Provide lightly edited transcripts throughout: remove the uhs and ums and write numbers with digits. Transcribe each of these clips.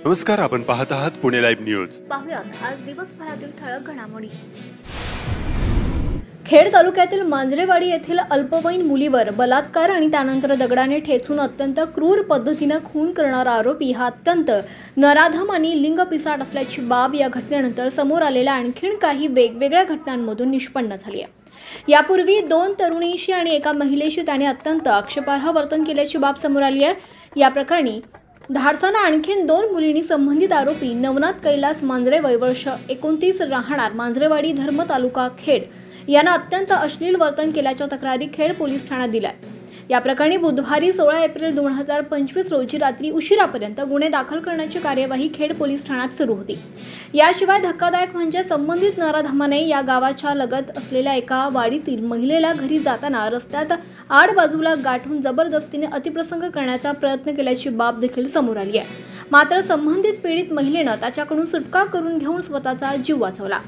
नमस्कार, आपण पाहत आहात पुणे लाईव्ह न्यूज। पाहुयात आज दिवसभरातील ठळक घडामोडी। खेड तालुक्यातील मांजरेवाडी येथील अल्पवयीन मुलीवर बलात्कार आणि त्यानंतर दगडाने ठेचून अत्यंत क्रूर पद्धतीने खून करणारा आरोपी हा अत्यंत नराधम आणि लिंग पिसाट असल्याची बाब या घटनेनंतर समोर आलेल्या आणखीन काही वेगवेगळ्या घटनांमधून निष्पन्न झाली आहे। यापूर्वी 2 तरुणींशी आणि एका महिलेशी त्याने अत्यंत आक्षेपार्ह वर्तन केल्याची बाब समोर आली आहे। या प्रकरणी धाडसाना आणखीन 2 मुलींनी संबंधित आरोपी नवनाथ कैलास मांजरे वय वर्ष 29 राहणार मांजरेवाडी धर्म तालुका खेड यांना अत्यंत अश्लील वर्तन केल्याच्या तक्रारी खेड पोलीस ठाण्यात दिल्या। या प्रकरणी बुधवारी 16 एप्रिल 2025 रोजी रात्री उशिरापर्यंत गुन्हे दाखल करण्याची कार्यवाही खेड पोलीस ठाण्यात सुरू होती। याशिवाय धक्कादायक म्हणजे संबंधित नराधमाने या गावाच्या लगत असलेल्या एका वाडीतील महिलेला घरी जाताना रस्त्यात आड बाजूला गाठून जबरदस्तीने अतिप्रसंग करण्याचा प्रयत्न केल्याची बाब देखील समोर आली आहे। मात्र संबंधित पीडित महिलेनं त्याच्याकडून सुटका करून घेऊन स्वतःचा जीव वाचवला।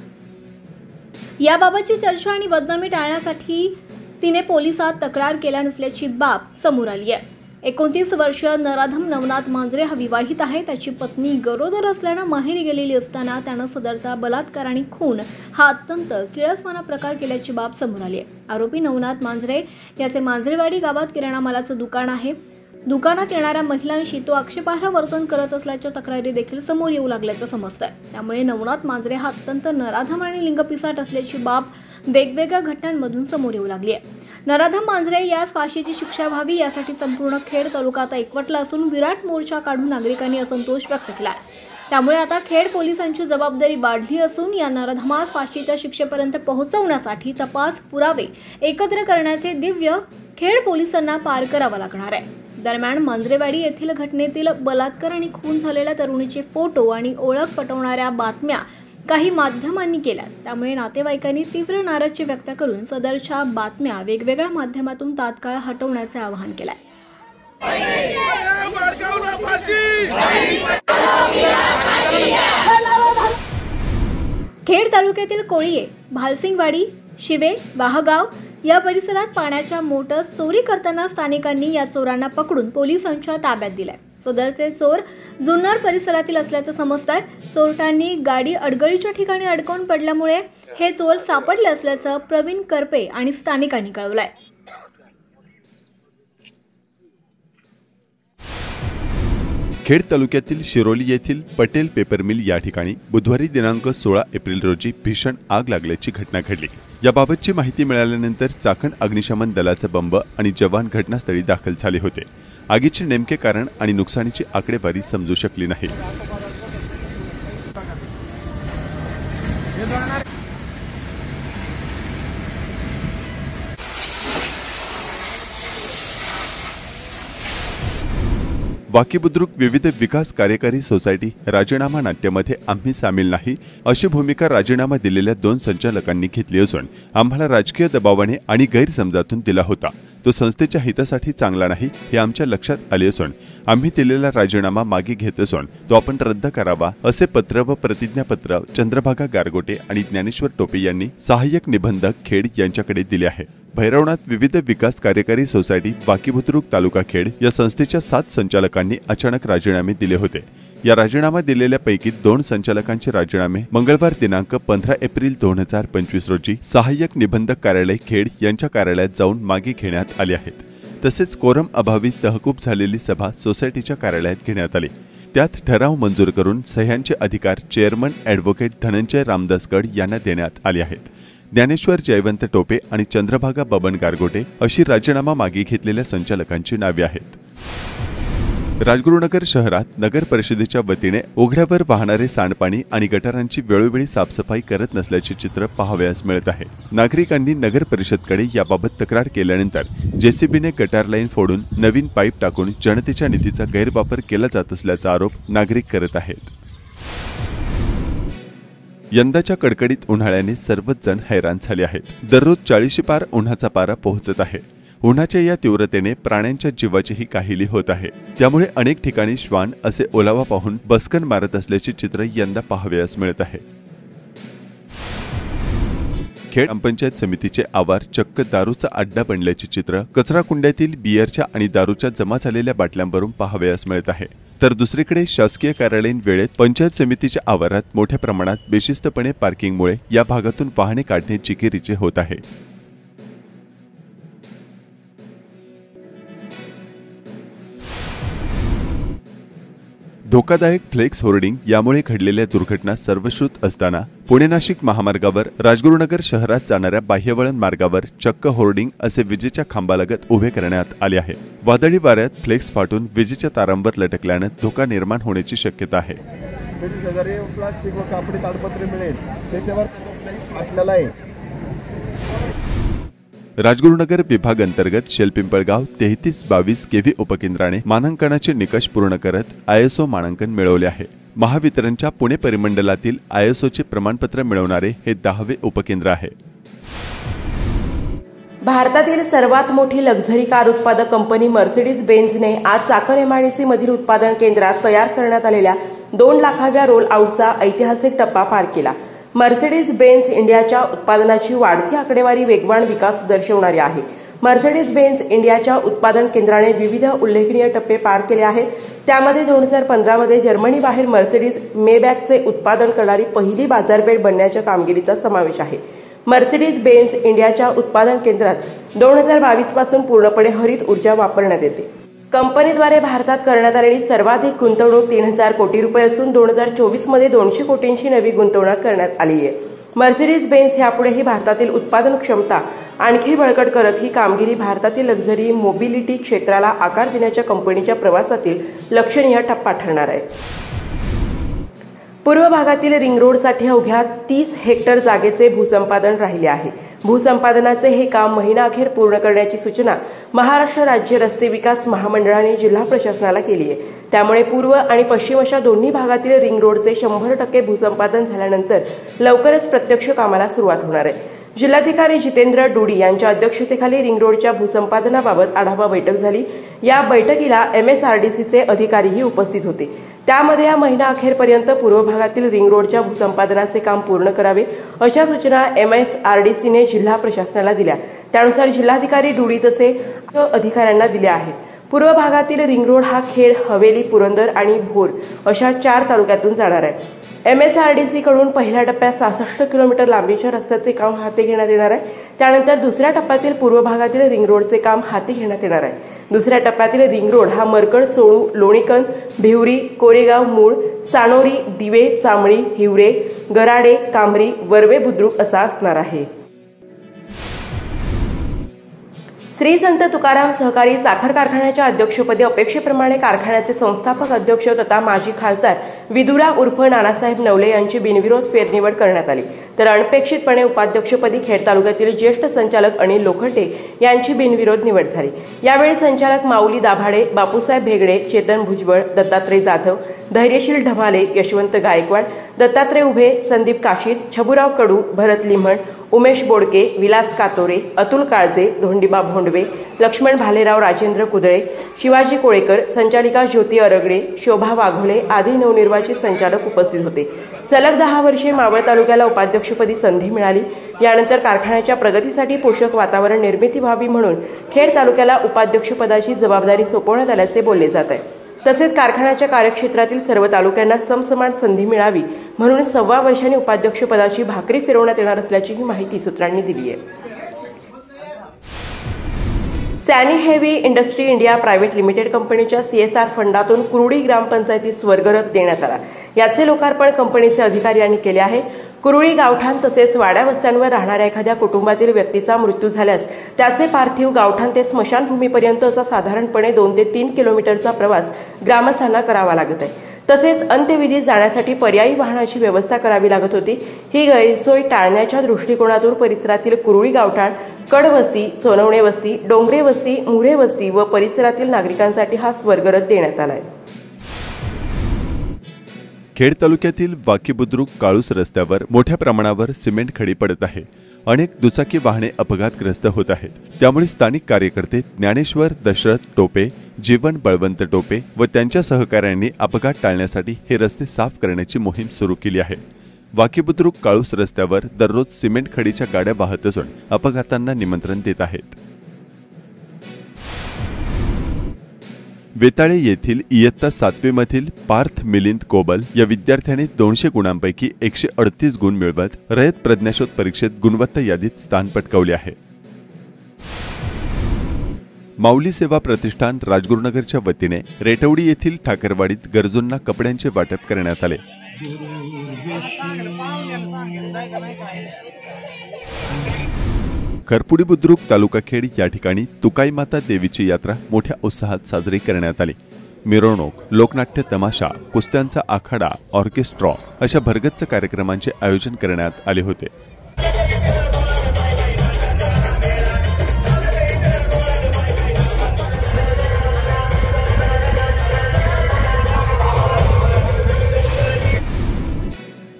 याबाबतची चर्चा आणि बदनामी टाळण्यासाठी तिने पोलिसात तक्रार केल्या नसल्याची बाब समोर आली आहे। 29 वर्षीय नराधम नवनाथ मांजरे हा विवाहित आहे। त्याची पत्नी गरोदर असल्याने माहेरी गेलेली असताना त्यानं सदरचा बलात्कार आणि खून हा अत्यंत किळसवाना प्रकार केल्याची बाब समोर आली आहे। आरोपी नवनाथ मांजरे याचे मांजरेवाडी गावात किराणा मालाचं दुकान आहे। दुकानात येणाऱ्या महिलांशी तो आक्षेपार्ह वर्तन करत असल्याच्या तक्रारी देखील समोर येऊ लागल्याचं समजतंय। त्यामुळे नवनाथ मांजरे हा अत्यंत नराधम आणि लिंगपिसाट असल्याची बाब वेगवेगळ्या घटनांमधून समोर येऊ लागली आहे। नराधम मांजरे यास फाशीची शिक्षा व्हावी यासाठी संपूर्ण खेड तालुका आता एकवटला असून विराट मोर्चा काढून नागरिकांनी असंतोष व्यक्त केला आहे। त्यामुळे आता खेड पोलिसांची जबाबदारी वाढली असून या नराधमास फाशीच्या शिक्षेपर्यंत पोहोचवण्यासाठी तपास पुरावे एकत्र करण्याचे दिव्य खेड पोलिसांना पार करावं लागणार आहे। दरम्यान मांजरेवाडी येथील घटनेतील बलात्कार आणि खून झालेल्या तरुणीचे फोटो आणि ओळख पटवणाऱ्या बातम्या काही माध्यमांनी केल्या। त्यामुळे नातेवाईकांनी तीव्र नाराजी व्यक्त करून सदरच्या बातम्या वेगवेगळ्या माध्यमातून तात्काळ हटवण्याचे आवाहन केले। खेड तालुक्यातील कोळीये, भालसिंगवाडी, शिवे, वाहगाव या परिसरात पाण्याच्या मोटर चोरी करताना स्थानिकांनी या चोरांना पकडून पोलिसांच्या ताब्यात दिले। सदरचे चोर जुन्नर परिसरातील असल्याचं समजतंय। चोरट्यांनी गाडी अडगळीच्या ठिकाणी अडकवून पडल्यामुळे हे चोर सापडले असल्याचं प्रवीण करपे आणि स्थानिकांनी कळवलंय। खेड तालुक्यातील शिरोली येथील पटेल पेपर मिल या ठिकाणी बुधवारी दिनांक 16 एप्रिल रोजी भीषण आग लागल्याची घटना घडली। याबाबतची माहिती मिळाल्यानंतर चाकण अग्निशमन दलाचे बंब आणि जवान घटनास्थळी दाखल झाले होते। आगीचे नेमके कारण आणि नुकसानीची आकडेवारी समजू शकली नाही। वाकी बुद्रुक विविध विकास कार्यकारी सोसायटी राजीनामा नाट्यामध्ये आम्ही सामील नाही अशी भूमिका राजीनामा दिलेल्या 2 संचालकांनी घेतली असून आम्हाला राजकीय दबावाने आणि गैरसमजातून दिला होता। तो संस्थेच्या हितासाठी चांगला नाही हे आमच्या लक्षात आले असून आम्ही दिलेला राजीनामा मागे घेत असून तो आपण रद्द करावा असे पत्र व प्रतिज्ञापत्र चंद्रभागा गारगोटे आणि ज्ञानेश्वर टोपे यांनी सहाय्यक निबंधक खेड यांच्याकडे दिले आहे। भैरवनाथ विविध विकास कार्यकारी सोसायटी वाकी बुद्रुक तालुका खेड या संस्थेच्या 7 संचालकांनी अचानक राजीनामे दिले होते। या राजीनामा दिलेल्यापैकी 2 संचालकांचे राजीनामे मंगळवार दिनांक 15 एप्रिल 2025 रोजी सहाय्यक निबंधक कार्यालय खेड यांच्या कार्यालयात जाऊन मागे घेण्यात आले आहेत। तसेच कोरम अभावी तहकूब झालेली सभा सोसायटीच्या कार्यालयात घेण्यात आली। त्यात ठराव मंजूर करून सह्यांचे अधिकार चेअरमन ॲडव्होकेट धनंजय रामदास गड यांना देण्यात आले आहेत। ज्ञानेश्वर जयवंत टोपे आणि चंद्रभागा बबन गारगोटे अशी राजीनामा मागे घेतलेल्या संचालकांची नावे आहेत। राजगुरुनगर शहरात नगर परिषदेच्या वतीने उघड्यावर वाहणारे सांडपाणी आणि गटारांची वेळोवेळी साफसफाई करत नसल्याचे चित्र पाहावयास मिळत आहे। नागरिकांनी नगर परिषदकडे याबाबत तक्रार केल्यानंतर जेसीबीने गटार लाईन फोडून नवीन पाईप टाकून जनतेच्या निधीचा गैरवापर केला जात असल्याचा आरोप नागरिक करत आहेत। यंदाच्या कडकडीत उन्हाळ्याने सर्वच जण हैराण झाले आहेत। दररोज 40 पार उन्हाचा पारा पोहोचत आहे। उन्हाच्या या तीव्रतेने प्राण्यांच्या जीवाचीही काहिली होत आहे। त्यामुळे अनेक ठिकाणी श्वान असे ओलावा पाहून बसकन मारत असल्याचे चित्र यंदा पाहावयास मिळत आहे। खेड ग्रामपंचायत समितीचे आवार चक्क दारूचा अड्डा बनल्याचे चित्र कचरा कुंड्यातील बियरच्या आणि दारूच्या जमा झालेल्या बाटल्यांवरून पाहावयास मिळत आहे। तर दुसरीकडे शासकीय कार्यालयीन वेळेत पंचायत समितीच्या आवारात मोठ्या प्रमाणात बेशिस्तपणे पार्किंगमुळे या भागातून वाहने काढणे जिकिरीचे होत आहे। धोकादायक फ्लेक्स होर्डिंग यामुळे घडलेल्या दुर्घटना सर्वश्रुत असताना पुणे नाशिक महामार्गावर राजगुरुनगर शहरात जाणाऱ्या बाह्यवळण मार्गावर चक्क होर्डिंग असे विजेच्या खांबालगत उभे करण्यात आले आहे। वादळी वाऱ्यात फ्लेक्स फाटून विजेच्या तारांवर लटकल्याने धोका निर्माण होण्याची शक्यता आहे। प्लास्टिक व कापडी ताडपत्रे मिळेल त्याच्यावर फ्लेक्स फाटलेला आहे। राजगुरुनगर विभाग अंतर्गत शेलपिंपळगाव 3322 केव्ही उपकेंद्राने मानांकनाचे निकष पूर्ण करत ISO मानांकन मिळवले आहे। महावितरणच्या पुणे परिमंडलातील ISOचे प्रमाणपत्र मिळवणारे हे 10वे उपकेंद्र आहे। भारतातील सर्वात मोठी लक्झरी कार उत्पादक कंपनी मर्सिडीज बेंझने आज चाकण MIDC मधील उत्पादन केंद्रात तयार करण्यात आलेल्या 2 लाखाव्या रोल आउटचा ऐतिहासिक टप्पा पार केला। मर्सिडीज बेंझ इंडियाच्या उत्पादनाची वाढती आकडेवारी वेगवान विकास दर्शवणारी आहे। मर्सिडीज बेंझ इंडियाच्या उत्पादन केंद्राने विविध उल्लेखनीय टप्पे पार केले आहेत। त्यामध्ये 2015 मध्ये जर्मनीबाहेर मर्सिडीज मेबॅकचे उत्पादन करणारी पहिली बाजारपेठ बनण्याच्या कामगिरीचा समावेश आहे। मर्सिडीज बेंझ इंडियाच्या उत्पादन केंद्रात 2022 पासून पूर्णपणे हरित ऊर्जा वापरण्यात येते। कंपनीद्वारे भारतात करण्यात आलेली सर्वाधिक गुंतवणूक 3000 कोटी रुपये असून 2024 मध्ये 200 कोटींची नवी गुंतवणूक करण्यात आली आहे। मर्सिडीज बेंझ यापुढेही भारतातील उत्पादन क्षमता आणखी बळकट करत ही कामगिरी भारतातील लक्झरी मोबिलिटी क्षेत्राला आकार देण्याच्या कंपनीच्या प्रवासातील लक्षणीय टप्पा ठरणार आहे। पूर्व भागातील रिंग रोडसाठी अवघ्या 30 हेक्टर जागेचे भूसंपादन राहिले आहे। भूसंपादनाचे हे काम महिनाअखेर पूर्ण करण्याची सूचना महाराष्ट्र राज्य रस्ते विकास महामंडळाने जिल्हा प्रशासनाला केली आहे। त्यामुळे पूर्व आणि पश्चिम अशा दोन्ही भागातील रिंग रोडचे 100% भूसंपादन झाल्यानंतर लवकरच प्रत्यक्ष कामाला सुरुवात होणार आहे। जिल्हाधिकारी जितेंद्र डुडी यांच्या अध्यक्षतेखाली रिंग रोडच्या भूसंपादनाबाबत आढावा बैठक झाली। या बैठकीला MSRDCचे अधिकारीही उपस्थित होते। त्यामध्ये या महिनाअखेरपर्यंत पूर्व भागातील रिंग रोडच्या भूसंपादनाचे काम पूर्ण करावे अशा सूचना MSRDCने जिल्हा प्रशासनाला दिल्या। त्यानुसार जिल्हाधिकारी डुडी तसे अधिकाऱ्यांना दिल्या आहेत। पूर्व भागातील रिंग रोड हा खेड, हवेली, पुरंदर आणि भोर अशा 4 तालुक्यातून जाणार आहे। MSRDC कडून पहिल्या टप्प्यात 66 किलोमीटर लांबीच्या रस्त्याचे काम हाती घेण्यात येणार आहे। त्यानंतर दुसऱ्या टप्प्यातील पूर्व भागातील रिंग रोडचे काम हाती घेण्यात येणार आहे। दुसऱ्या टप्प्यातील रिंग रोड हा मरकड, सोळू, लोणीकंद, भिवरी, कोरेगाव, मूळ, सानोरी, दिवे, चांबळी, हिवरे, गराडे, कांबरी, वर्वे, बुद्रुक असा असणार आहे। श्री संत तुकाराम सहकारी साखर कारखान्याच्या अध्यक्षपदी अपेक्षेप्रमाणे कारखान्याचे संस्थापक अध्यक्ष तथा माजी खासदार विदुरा उर्फ नानासाहेब नवले यांची बिनविरोध फेरनिवड करण्यात आली। तर अनपेक्षितपणे उपाध्यक्षपदी खेड तालुक्यातील ज्येष्ठ संचालक अनिल लोखंडे यांची बिनविरोध निवड झाली। यावेळी संचालक माऊली दाभाडे, बापूसाहेब भेगडे, चेतन भुजबळ, दत्तात्रय जाधव, धैर्यशील ढमाले, यशवंत गायकवाड, दत्तात्रय उभे, संदीप काशीद, छबुराव कडू, भरत लिमण, उमेश बोडके, विलास कातोरे, अतुल काळजे, धोंडीबा भोंडवे, लक्ष्मण भालेराव, राजेंद्र कुदळे, शिवाजी कोळेकर, संचालिका ज्योती अरगडे, शोभा वाघोले आदी नवनिर्वाचित संचालक उपस्थित होते। सलग 10 वर्षे मावळ तालुक्याला उपाध्यक्षपदी संधी मिळाली। यानंतर कारखान्याच्या प्रगतीसाठी पोषक वातावरण निर्मिती व्हावी म्हणून खेड तालुक्याला उपाध्यक्षपदाची जबाबदारी सोपवण्यात आल्याचे बोलले जात आहे। तसेच कारखान्याच्या कार्यक्षेत्रातील सर्व तालुक्यांना समसमान संधी मिळावी म्हणून 1.25 वर्षांनी उपाध्यक्षपदाची भाकरी फिरवण्यात येणार असल्याची माहिती सूत्रांनी दिली आहे। Sany Heavy Industry India private limited कंपनीच्या CSR फंडातून कुरुडी ग्रामपंचायतीस स्वर्गरथ देण्यात आला। याचे लोकार्पण कंपनीचे अधिकारी यांनी केले आहे। कुरुळी गावठाण तसेच वाड्या वस्त्यांवर राहणाऱ्या एखाद्या कुटुंबातील व्यक्तीचा मृत्यू झाल्यास त्याचे पार्थिव गावठाण ते स्मशानभूमीपर्यंत असा साधारणपणे 2 ते 3 किलोमीटरचा प्रवास ग्रामस्थांना करावा लागत आहे। तसेच अंत्यविधीत जाण्यासाठी पर्यायी वाहनाची व्यवस्था करावी लागत होती। ही गैरसोय टाळण्याच्या दृष्टिकोनातून परिसरातील कुरुळी गावठाण, कडवस्ती, सोनवणे वस्ती, डोंगरे वस्ती, मुरे वस्ती व परिसरातील नागरिकांसाठी हा स्वर्गरथ देण्यात आला आहे। खेड तालुक्यातील वाकी बुद्रुक काळूस रस्त्यावर मोठ्या प्रमाणावर सिमेंट खडी पडत आहे। अनेक दुचाकी वाहने अपघातग्रस्त होत आहेत। त्यामुळे स्थानिक कार्यकर्ते ज्ञानेश्वर दशरथ टोपे, जीवन बळवंत टोपे व त्यांच्या सहकाऱ्यांनी अपघात टाळण्यासाठी हे रस्ते साफ करण्याची मोहीम सुरू केली आहे। वाकीबुद्रुक काळूस रस्त्यावर दररोज सिमेंट खडीच्या गाड्या वाहत असून अपघातांना निमंत्रण देत आहेत। वेताळे येथील इयत्ता 7वी मधील पार्थ मिलिंद कोबल या विद्यार्थ्याने 200 गुणांपैकी 138 गुण मिळवत रयत प्रज्ञाशोध परीक्षेत गुणवत्ता यादीत स्थान पटकावले आहे। माऊली सेवा प्रतिष्ठान राजगुरुनगरच्या वतीने रेटवडी येथील ठाकरवाडीत गरजूंना कपड्यांचे वाटप करण्यात आले। खरपुडी बुद्रुक तालुका खेड या ठिकाणी तुकाई माता देवीची यात्रा मोठ्या उत्साहात साजरी करण्यात आली। मिरवणूक, लोकनाट्य, तमाशा, कुस्त्यांचा आखाडा, ऑर्केस्ट्रा अशा भरगच्च कार्यक्रमांचे आयोजन करण्यात आले होते।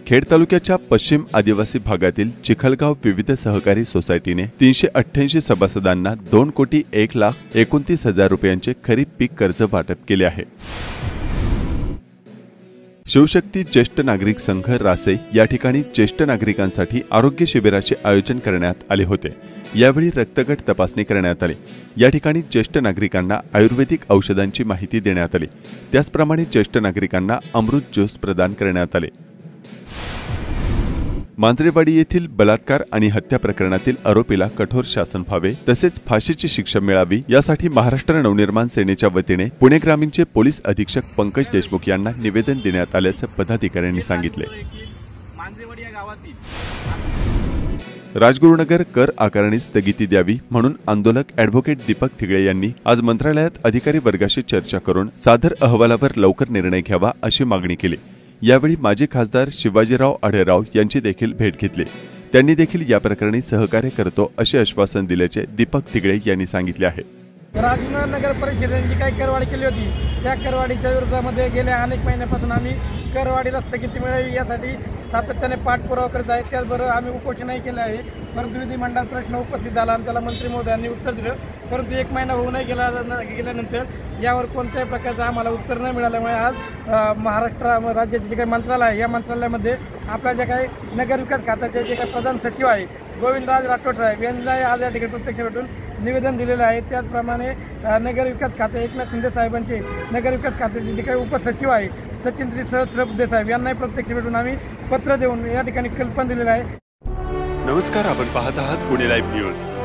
खेड तालुक्याच्या पश्चिम आदिवासी भागातील चिखलगाव विविध सहकारी सोसायटीने 388 सभासदांना 2,01,29,000 रुपयांचे खरीप पीक कर्ज वाटप केले आहे। शिवशक्ती ज्येष्ठ नागरिक संघ रासे या ठिकाणी ज्येष्ठ नागरिकांसाठी आरोग्य शिबिराचे आयोजन करण्यात आले होते। यावेळी रक्तगट तपासणी करण्यात आली। या ठिकाणी ज्येष्ठ नागरिकांना आयुर्वेदिक औषधांची माहिती देण्यात आली। त्याचप्रमाणे ज्येष्ठ नागरिकांना अमृत ज्यूस प्रदान करण्यात आले। मांजरेवाडी येथील बलात्कार आणि हत्या प्रकरणातील आरोपीला कठोर शासन व्हावे तसेच फाशीची शिक्षा मिळावी यासाठी महाराष्ट्र नवनिर्माण सेनेच्या वतीने पुणे ग्रामीणचे पोलीस अधीक्षक पंकज देशमुख यांना निवेदन देण्यात आल्याचे पदाधिकाऱ्यांनी सांगितले। राजगुरुनगर कर आकारणी स्थगिती द्यावी म्हणून आंदोलक ॲडव्होकेट दीपक थिगळे यांनी आज मंत्रालयात अधिकारी वर्गाशी चर्चा करून सादर अहवालावर लवकर निर्णय घ्यावा अशी मागणी केली। यावेळी माजी खासदार शिवाजीराव आढळराव यांची देखील भेट घेतली। त्यांनी देखील या प्रकरणी सहकार्य करतो असे आश्वासन दिल्याचे दीपक थिगळे यांनी सांगितले आहे। राजगुरुनगर नगर परिषदेने जी काही करवाढ केली होती त्या करवाढीच्या विरोधामध्ये गेल्या अनेक महिन्यापासून आम्ही करवाढीला स्थगिती मिळावी यासाठी सातत्याने पाठपुरावा करत आहे। त्याचबरोबर आम्ही उपोषणही केले आहे, परंतु विधिमंडळात प्रश्न उपस्थित झाला आणि त्याला मंत्री महोदयांनी उत्तर दिलं, परंतु 1 महिना होऊनही गेल्यानंतर यावर कोणत्याही प्रकारचं आम्हाला उत्तर न मिळाल्यामुळे आज महाराष्ट्र राज्याचे जे काही मंत्रालय आहे या मंत्रालयामध्ये आपल्या जे काही नगरविकास खात्याचे जे काही प्रधान सचिव आहे गोविंदराज राठोड साहेब यांना आज या ठिकाणी प्रत्यक्ष भेटून निवेदन दिलेलं आहे। त्याचप्रमाणे नगरविकास खाते एकनाथ शिंदे साहेबांचे नगरविकास खात्याचे जे काही उपसचिव आहे सचिन सहस्रबुद्धे साहेब यांनाही प्रत्यक्ष भेटून आम्ही पत्र देऊन या ठिकाणी कल्पना दिलेलं आहे। नमस्कार, आपण पाहत आहात पुणे लाईव्ह न्यूज।